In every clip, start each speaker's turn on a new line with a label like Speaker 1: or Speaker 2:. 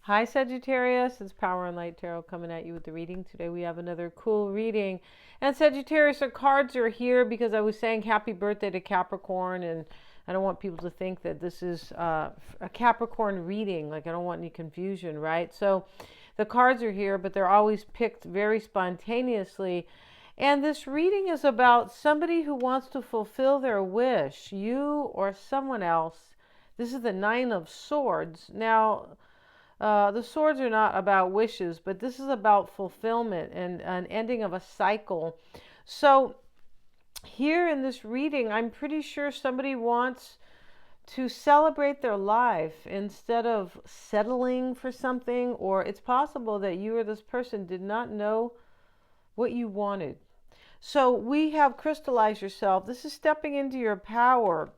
Speaker 1: Hi Sagittarius, it's Power and Light Tarot coming at you with the reading. Today we have another cool reading. And Sagittarius, our cards are here because I was saying happy birthday to Capricorn, and I don't want people to think that this is a Capricorn reading. Like, I don't want any confusion, right? So the cards are here, but they're always picked very spontaneously. And this reading is about somebody who wants to fulfill their wish, you or someone else. This is the Nine of Swords. Now, the swords are not about wishes, but this is about fulfillment and an ending of a cycle. So, here in this reading, I'm pretty sure somebody wants to celebrate their life instead of settling for something, or it's possible that you or this person did not know what you wanted. So, we have crystallized yourself. This is stepping into your power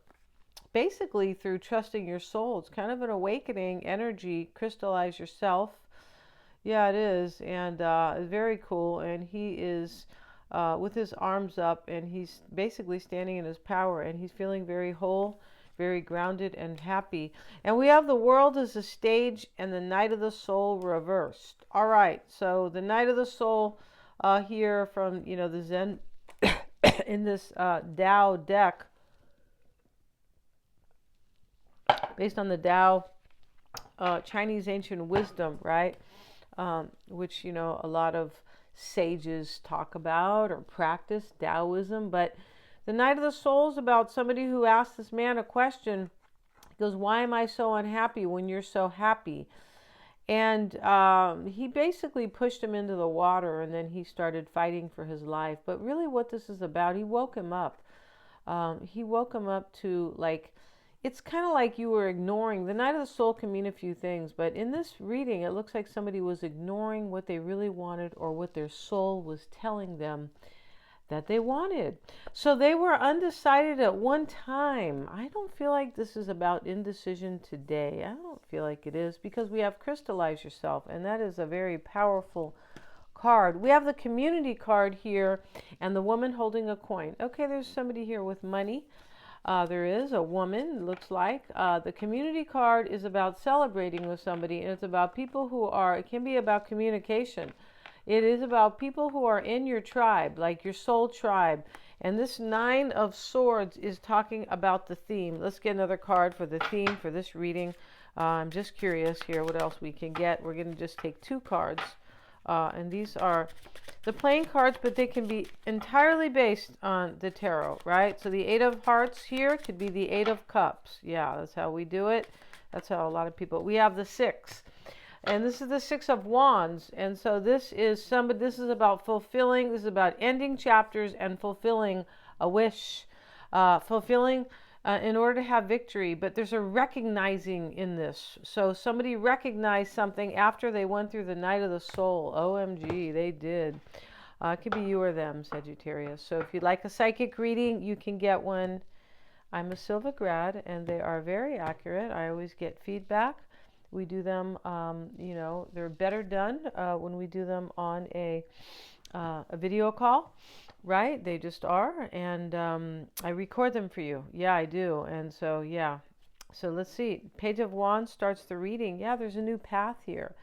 Speaker 1: basically through trusting your soul. It's kind of an awakening energy. Crystallize yourself. Yeah, it is. And it's very cool. And he is with his arms up, and he's basically standing in his power, and he's feeling very whole, very grounded and happy. And we have the world as a stage and the Knight of the Soul reversed. All right. So the Knight of the Soul here from, the Zen in this Tao deck, based on the Tao, Chinese ancient wisdom, right? Which, a lot of sages talk about or practice Taoism. But the Knight of the Soul is about somebody who asked this man a question. He goes, "Why am I so unhappy when you're so happy?" And he basically pushed him into the water, and then he started fighting for his life. But really, what this is about, he woke him up. He woke him up to, like, it's kind of like you were ignoring. The Knight of the Soul can mean a few things, but in this reading, it looks like somebody was ignoring what they really wanted or what their soul was telling them that they wanted. So they were undecided at one time. I don't feel like this is about indecision today. I don't feel like it is, because we have crystallize yourself, and that is a very powerful card. We have the community card here and the woman holding a coin. Okay, there's somebody here with money. There is a woman, looks like. The community card is about celebrating with somebody, and it's about people who are, it can be about communication. It is about people who are in your tribe, like your soul tribe. And this Nine of Swords is talking about the theme. Let's get another card for the theme for this reading. I'm just curious here what else we can get. We're going to just take two cards. And these are the playing cards, but they can be entirely based on the tarot, right? So the Eight of Hearts here could be the Eight of Cups. Yeah, that's how we do it. That's how a lot of people. We have the Six, and this is the Six of Wands. And so this is somebody. This is about fulfilling. This is about ending chapters and fulfilling a wish, fulfilling in order to have victory. But there's a recognizing in this. So somebody recognized something after they went through the Night of the Soul. OMG, they did. It could be you or them, Sagittarius. So if you'd like a psychic reading, you can get one. I'm a Silva grad, and they are very accurate. I always get feedback. We do them, they're better done when we do them on a video call. Right? They just are. And I record them for you. Yeah, I do. And so, yeah. So let's see. Page of Wands starts the reading. Yeah, there's a new path here.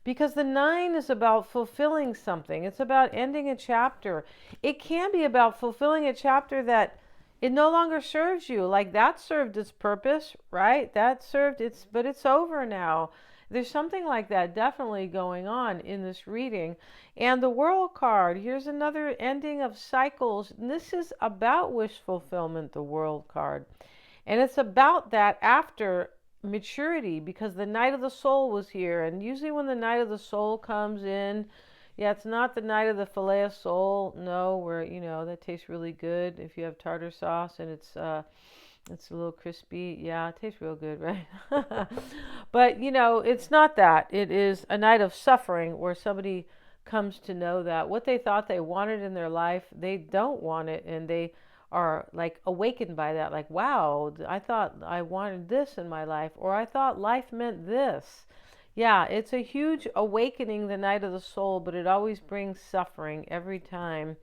Speaker 1: Because the Nine is about fulfilling something. It's about ending a chapter. It can be about fulfilling a chapter that it no longer serves you. Like, that served its purpose, right? That served its, but it's over now. There's something like that definitely going on in this reading. And the World card, here's another ending of cycles. And this is about wish fulfillment, the World card. And it's about that after maturity, because the Knight of the Soul was here. And usually when the Knight of the Soul comes in, yeah, it's not the Knight of the filet of soul. No, where, that tastes really good if you have tartar sauce and it's a little crispy. Yeah, it tastes real good, right? But, it's not that. It is a night of suffering where somebody comes to know that what they thought they wanted in their life, they don't want it, and they are like awakened by that. Like, wow, I thought I wanted this in my life, or I thought life meant this. Yeah, it's a huge awakening, the Night of the Soul, but it always brings suffering every time.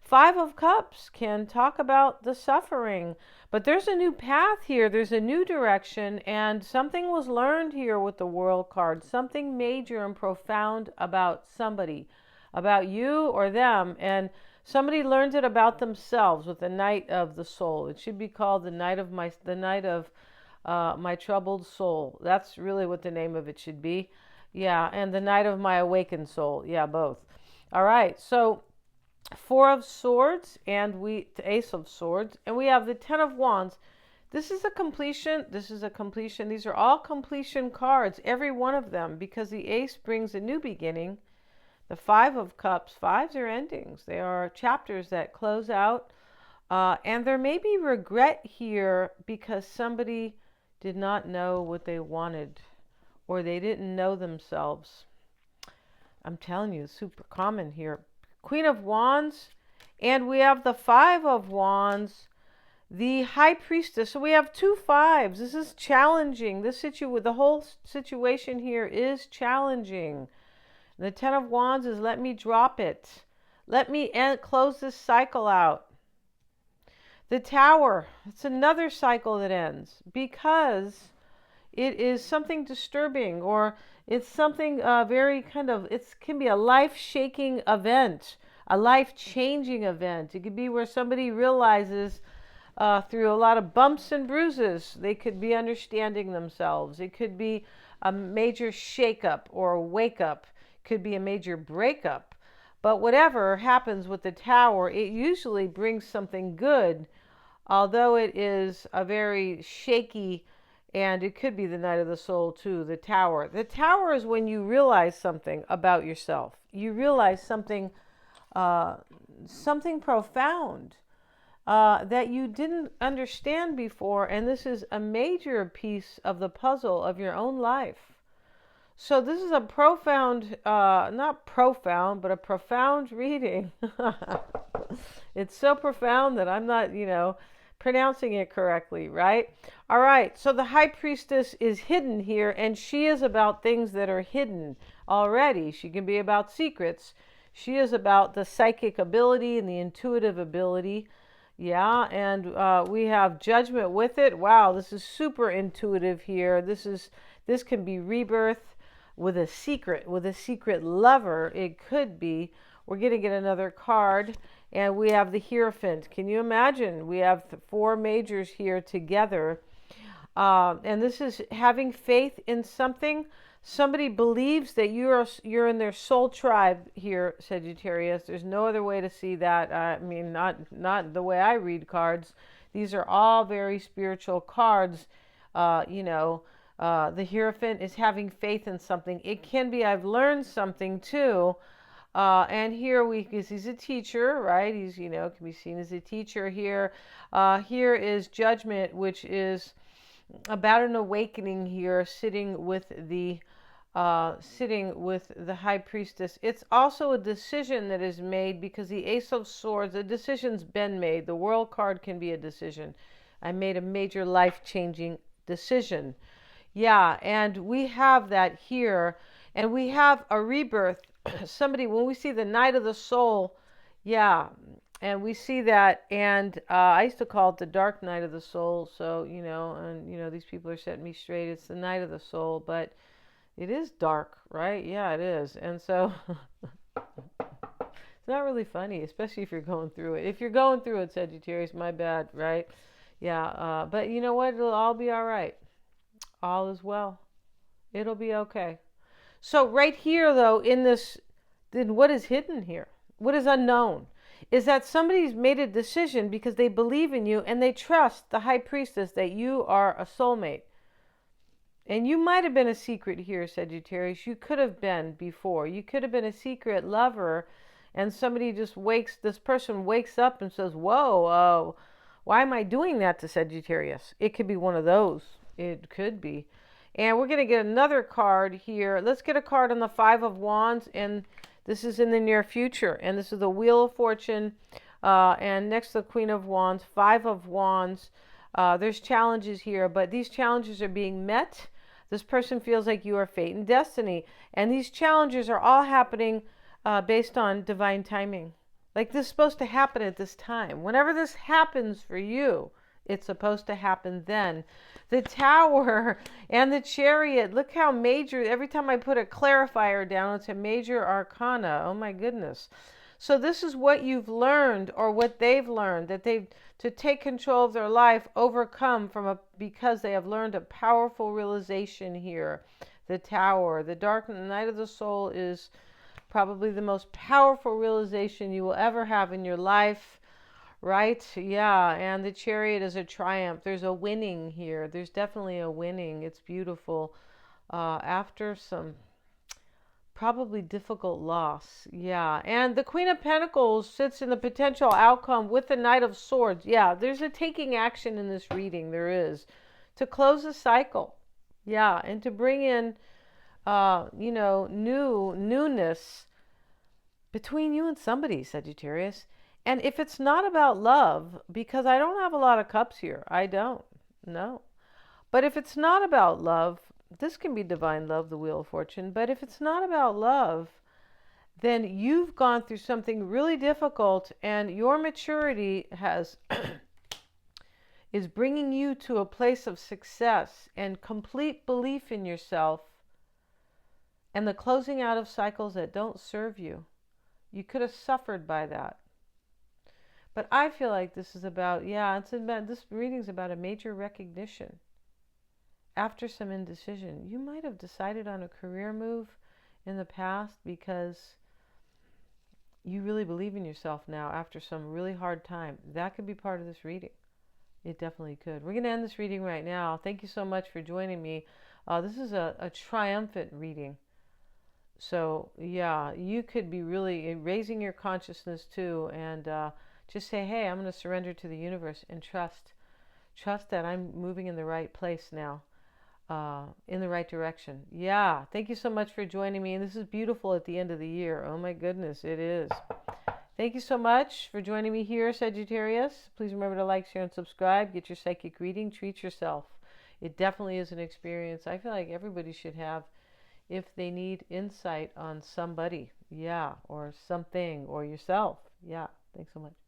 Speaker 1: Five of Cups can talk about the suffering, but there's a new path here. There's a new direction, and something was learned here with the World card. Something major and profound about somebody, about you or them, and somebody learned it about themselves with the Knight of the Soul. It should be called the Knight of my troubled soul. That's really what the name of it should be. Yeah, and the Knight of my awakened soul. Yeah, both. All right, so Four of Swords and the Ace of Swords, and we have the Ten of Wands. This is a completion. This is a completion. These are all completion cards, every one of them, because the Ace brings a new beginning. The Five of Cups, fives are endings. They are chapters that close out. And there may be regret here because somebody did not know what they wanted or they didn't know themselves. I'm telling you, super common here. Queen of Wands, and we have the Five of Wands, the High Priestess. So we have two fives. This is challenging. The whole situation here is challenging. The Ten of Wands is let me drop it. Let me close this cycle out. The Tower, it's another cycle that ends because it is something disturbing, or it's something very it can be a life-shaking event, a life-changing event. It could be where somebody realizes through a lot of bumps and bruises, they could be understanding themselves. It could be a major shake-up or a wake-up. It could be a major breakup. But whatever happens with the Tower, it usually brings something good, although it is a very shaky. And it could be the Knight of the Soul too, the Tower. The Tower is when you realize something about yourself. You realize something profound that you didn't understand before. And this is a major piece of the puzzle of your own life. So this is a profound, not profound, but a profound reading. It's so profound that I'm not, pronouncing it correctly, right? All right, so the High Priestess is hidden here, and she is about things that are hidden already. She can be about secrets. She is about the psychic ability and the intuitive ability. Yeah, and we have Judgment with it. Wow, this is super intuitive here. This can be rebirth with a secret lover. It could be. We're going to get another card. And we have the Hierophant. Can you imagine? We have four majors here together. And this is having faith in something. Somebody believes that you're in their soul tribe here, Sagittarius. There's no other way to see that. I mean, not the way I read cards. These are all very spiritual cards. The Hierophant is having faith in something. It can be I've learned something too. And here he's a teacher, right? He's, can be seen as a teacher here. Here is Judgment, which is about an awakening here, sitting with the High Priestess. It's also a decision that is made because the Ace of Swords, the decision's been made. The World card can be a decision. I made a major life-changing decision. Yeah, and we have that here. And we have a rebirth. Somebody, when we see the Knight of the Soul, yeah, and we see that, and I used to call it the Dark Night of the Soul, so, these people are setting me straight. It's the Night of the Soul, but it is dark, right? Yeah, it is. And so it's not really funny, especially if you're going through it. If you're going through it, Sagittarius, my bad, right? Yeah, but you know what? It'll all be all right. All is well. It'll be okay. So right here, though, then what is hidden here? What is unknown? Is that somebody's made a decision because they believe in you and they trust the High Priestess that you are a soulmate. And you might have been a secret here, Sagittarius. You could have been before. You could have been a secret lover, and this person wakes up and says, whoa, why am I doing that to Sagittarius? It could be one of those. It could be. And we're going to get another card here. Let's get a card on the Five of Wands. And this is in the near future. And this is the Wheel of Fortune. And next to the Queen of Wands, Five of Wands. There's challenges here. But these challenges are being met. This person feels like you are fate and destiny. And these challenges are all happening based on divine timing. Like this is supposed to happen at this time. Whenever this happens for you, it's supposed to happen then. The Tower and the Chariot. Look how major. Every time I put a clarifier down, it's a major arcana. Oh my goodness. So this is what you've learned, or what they've learned, that they've to take control of their life, overcome because they have learned a powerful realization here. The Tower, the dark night of the soul, is probably the most powerful realization you will ever have in your life, right? Yeah, and the Chariot is a triumph. There's a winning here. There's definitely a winning. It's beautiful. After some probably difficult loss. Yeah, and the Queen of Pentacles sits in the potential outcome with the Knight of Swords. Yeah, there's a taking action in this reading. There is. To close a cycle. Yeah, and to bring in newness between you and somebody, Sagittarius. And if it's not about love, because I don't have a lot of cups here, I don't, no. But if it's not about love, this can be divine love, the Wheel of Fortune. But if it's not about love, then you've gone through something really difficult, and your maturity is bringing you to a place of success and complete belief in yourself, and the closing out of cycles that don't serve you. You could have suffered by that. But I feel like this is about, this reading's about a major recognition. After some indecision, you might have decided on a career move in the past because you really believe in yourself now after some really hard time. That could be part of this reading. It definitely could. We're going to end this reading right now. Thank you so much for joining me. This is a triumphant reading. So, yeah, you could be really raising your consciousness too, and just say, hey, I'm going to surrender to the universe and trust that I'm moving in the right place now, in the right direction. Yeah, thank you so much for joining me. And this is beautiful at the end of the year. Oh my goodness, it is. Thank you so much for joining me here, Sagittarius. Please remember to like, share, and subscribe. Get your psychic reading. Treat yourself. It definitely is an experience I feel like everybody should have if they need insight on somebody, or something, or yourself. Yeah, thanks so much.